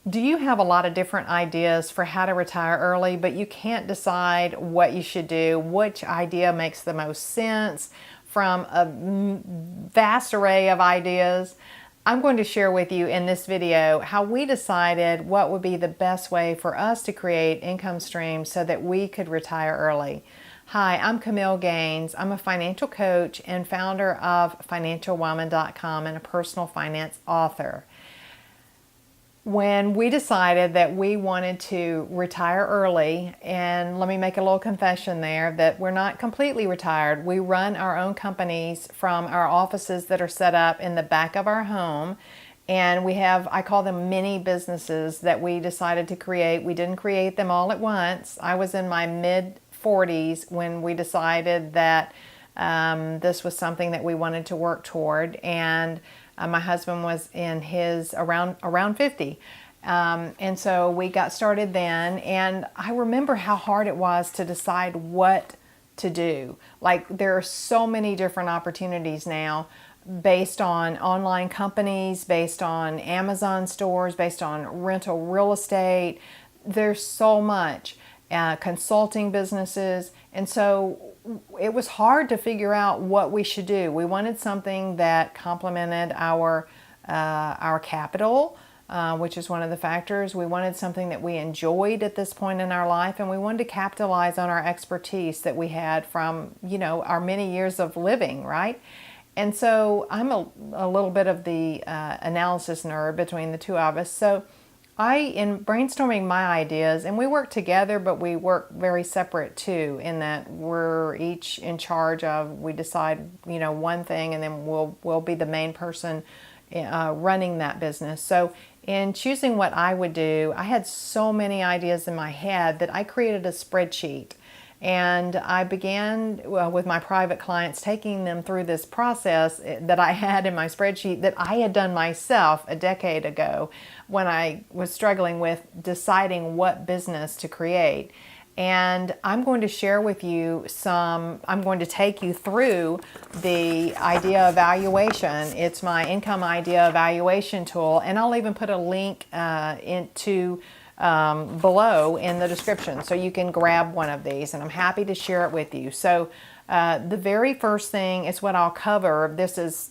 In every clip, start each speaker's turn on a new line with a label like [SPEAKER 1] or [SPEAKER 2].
[SPEAKER 1] Do you have a lot of different ideas for how to retire early, but you can't decide what you should do, which idea makes the most sense from a vast array of ideas? I'm going to share with you in this video how we decided what would be the best way for us to create income streams so that we could retire early. Hi, I'm Camille Gaines. I'm a financial coach and founder of financialwoman.com and a personal finance author. When we decided that we wanted to retire early, and let me make a little confession there that we're not completely retired. We run our own companies from our offices that are set up in the back of our home, and we have, I call them mini businesses that we decided to create. We didn't create them all at once. I was in my mid-40s when we decided that this was something that we wanted to work toward, and my husband was in his around 50. And so we got started then, and I remember how hard it was to decide what to do. Like, there are so many different opportunities now based on online companies, based on Amazon stores, based on rental real estate. There's so much. Consulting businesses, and so it was hard to figure out what we should do. We wanted something that complemented our capital, which is one of the factors. We wanted something that we enjoyed at this point in our life, and we wanted to capitalize on our expertise that we had from, our many years of living, right? And so I'm a little bit of the analysis nerd between the two of us. So in brainstorming my ideas, and we work together, but we work very separate too, in that we're each in charge of, we decide, one thing, and then we'll be the main person running that business. So in choosing what I would do, I had so many ideas in my head that I created a spreadsheet. And I began with my private clients, taking them through this process that I had in my spreadsheet that I had done myself a decade ago when I was struggling with deciding what business to create. And I'm going to share with you I'm going to take you through the idea evaluation. It's my income idea evaluation tool, and I'll even put a link into below in the description so you can grab one of these, and I'm happy to share it with you. So the very first thing is what I'll cover.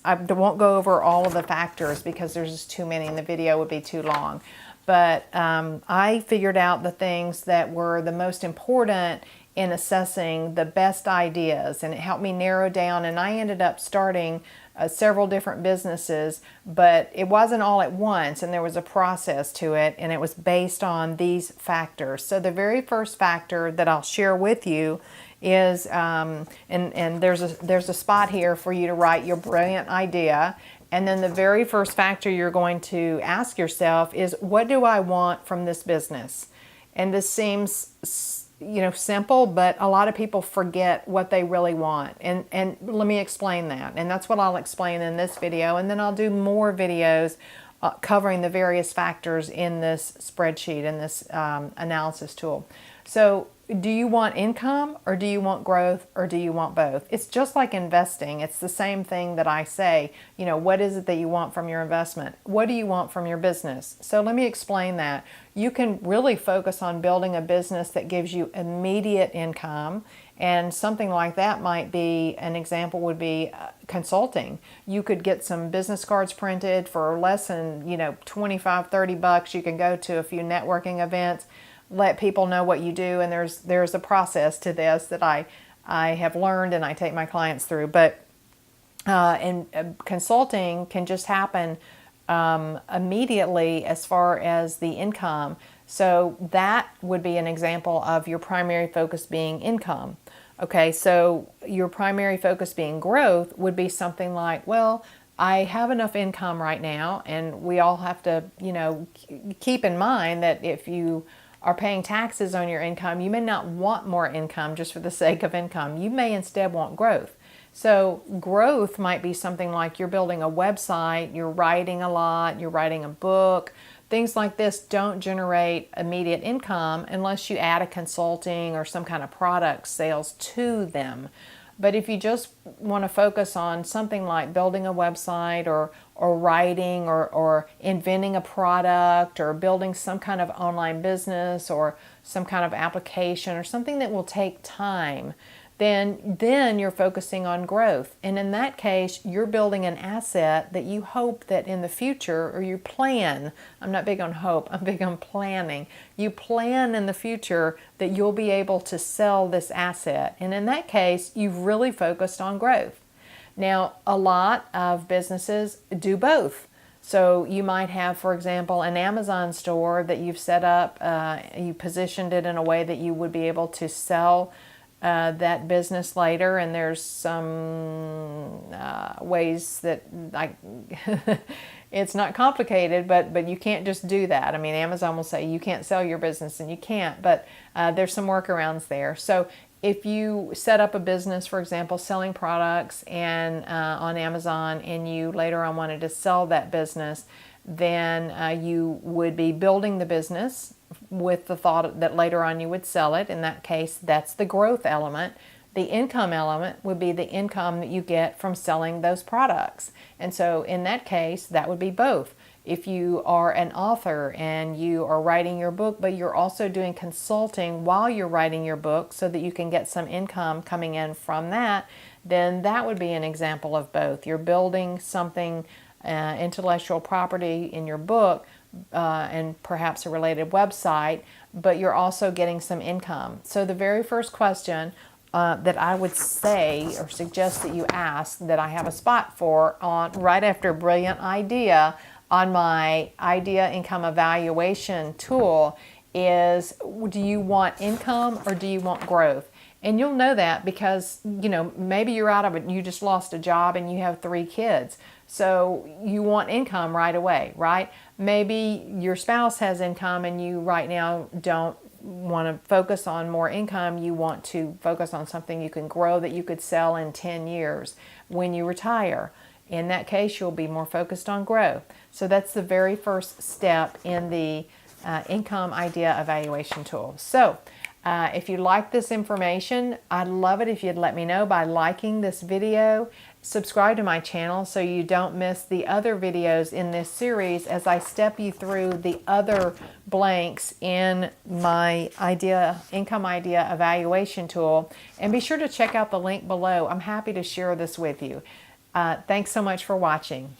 [SPEAKER 1] I won't go over all of the factors because there's just too many and the video would be too long. But I figured out the things that were the most important in assessing the best ideas, and it helped me narrow down, and I ended up starting several different businesses, but it wasn't all at once, and there was a process to it, and it was based on these factors. So the very first factor that I'll share with you is, and there's a spot here for you to write your brilliant idea. And then the very first factor you're going to ask yourself is, what do I want from this business? And this seems simple, but a lot of people forget what they really want. And let me explain that. And that's what I'll explain in this video. And then I'll do more videos covering the various factors in this spreadsheet, in this analysis tool. So do you want income, or do you want growth, or do you want both? It's just like investing. It's the same thing that I say, what is it that you want from your investment? What do you want from your business? So let me explain that. You can really focus on building a business that gives you immediate income, and something like that might be, an example would be consulting. You could get some business cards printed for less than, $25-30. You can go to a few networking events, let people know what you do, and there's a process to this that I have learned and I take my clients through. But consulting can just happen immediately as far as the income. So that would be an example of your primary focus being income. Okay, so your primary focus being growth would be something like, well, I have enough income right now, and we all have to, keep in mind that if you are paying taxes on your income, you may not want more income just for the sake of income. You may instead want growth. So growth might be something like you're building a website, you're writing a lot, you're writing a book. Things like this don't generate immediate income unless you add a consulting or some kind of product sales to them. But if you just want to focus on something like building a website or or writing or inventing a product or building some kind of online business or some kind of application or something that will take time, then you're focusing on growth. And in that case, you're building an asset that you hope that in the future, or you plan, I'm not big on hope, I'm big on planning. You plan in the future that you'll be able to sell this asset. And in that case, you've really focused on growth. Now, a lot of businesses do both. So you might have, for example, an Amazon store that you've set up, you positioned it in a way that you would be able to sell that business later, and there's some ways that it's not complicated, but you can't just do that. I mean, Amazon will say you can't sell your business, and you can't, but there's some workarounds there. So if you set up a business, for example, selling products and on Amazon, and you later on wanted to sell that business, then you would be building the business with the thought that later on you would sell it. In that case, that's the growth element. The income element would be the income that you get from selling those products. And so in that case, that would be both. If you are an author and you are writing your book, but you're also doing consulting while you're writing your book so that you can get some income coming in from that, then that would be an example of both. You're building something, intellectual property in your book, and perhaps a related website, but you're also getting some income. So the very first question that I would say or suggest that you ask, that I have a spot for on right after brilliant idea on my idea income evaluation tool, is, do you want income or do you want growth? And you'll know that because, maybe you're out of it, you just lost a job and you have 3 kids. So you want income right away, right? Maybe your spouse has income and you right now don't want to focus on more income. You want to focus on something you can grow that you could sell in 10 years when you retire. In that case, you'll be more focused on growth. So that's the very first step in the income idea evaluation tool. So if you like this information, I'd love it if you'd let me know by liking this video. Subscribe to my channel so you don't miss the other videos in this series as I step you through the other blanks in my income idea evaluation tool. And be sure to check out the link below. I'm happy to share this with you. Thanks so much for watching.